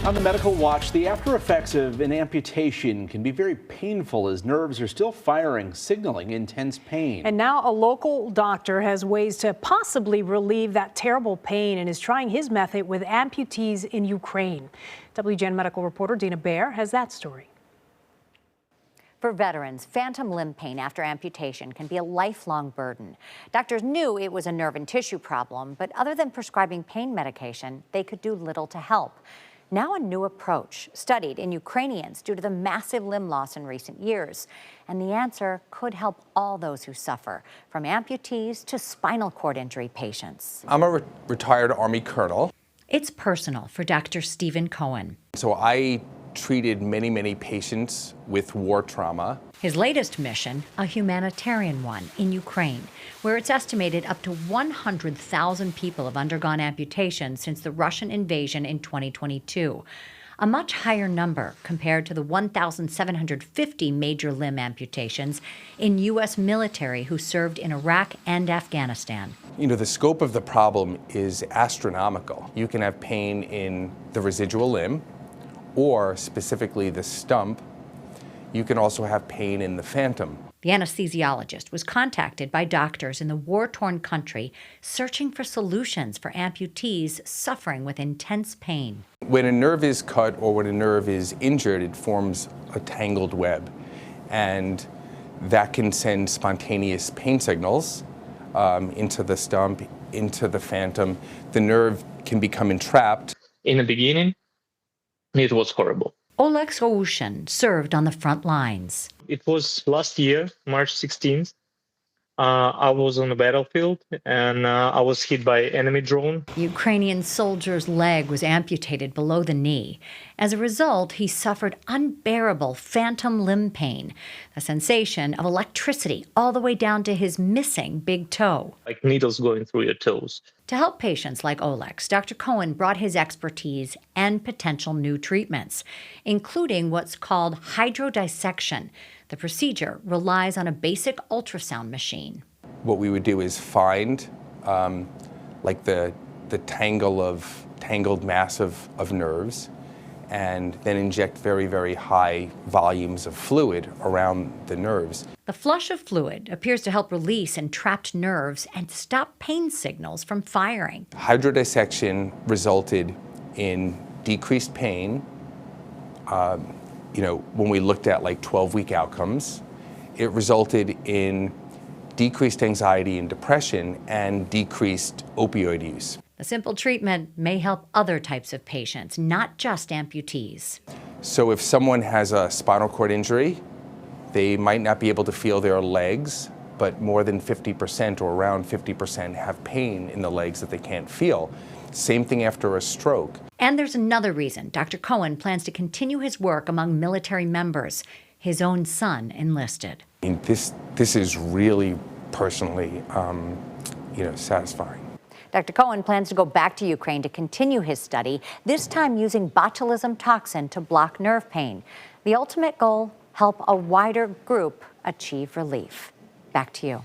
On the Medical Watch, the after effects of an amputation can be very painful as nerves are still firing, signaling intense pain. And now a local doctor has ways to possibly relieve that terrible pain and is trying his method with amputees in Ukraine. WGN medical reporter Dina Baer has that story. For veterans, phantom limb pain after amputation can be a lifelong burden. Doctors knew it was a nerve and tissue problem, but other than prescribing pain medication, they could do little to help. Now a new approach studied in Ukrainians due to the massive limb loss in recent years. And the answer could help all those who suffer, from amputees to spinal cord injury patients. I'm a retired Army colonel. It's personal for Dr. Stephen Cohen. So I treated many patients with war trauma. His latest mission, a humanitarian one in Ukraine, where it's estimated up to 100,000 people have undergone amputation since the Russian invasion in 2022. A much higher number compared to the 1,750 major limb amputations in U.S. military who served in Iraq and Afghanistan. You know, the scope of the problem is astronomical. You can have pain in the residual limb, or specifically the stump. You can also have pain in the phantom. The anesthesiologist was contacted by doctors in the war-torn country searching for solutions for amputees suffering with intense pain. When a nerve is cut or when a nerve is injured, it forms a tangled web. And that can send spontaneous pain signals into the stump, into the phantom. The nerve can become entrapped. In the beginning, it was horrible. Oleg Soushin served on the front lines. It was last year, March 16th. I was on the battlefield and I was hit by enemy drone. The Ukrainian soldier's leg was amputated below the knee. As a result, he suffered unbearable phantom limb pain, a sensation of electricity all the way down to his missing big toe. Like needles going through your toes. To help patients like Oleg's, Dr. Cohen brought his expertise and potential new treatments, including what's called hydrodissection. The procedure relies on a basic ultrasound machine. What we would do is find like the tangled mass of nerves, and then inject very high volumes of fluid around the nerves. The flush of fluid appears to help release entrapped nerves and stop pain signals from firing. Hydrodissection resulted in decreased pain. When we looked at like 12-week outcomes, it resulted in decreased anxiety and depression and decreased opioid use. The simple treatment may help other types of patients, not just amputees. So if someone has a spinal cord injury, they might not be able to feel their legs, but more than 50% or around 50% have pain in the legs that they can't feel. Same thing after a stroke. And there's another reason Dr. Cohen plans to continue his work among military members. His own son enlisted. I mean, this is really personally, satisfying. Dr. Cohen plans to go back to Ukraine to continue his study, this time using botulism toxin to block nerve pain. The ultimate goal, help a wider group achieve relief. Back to you.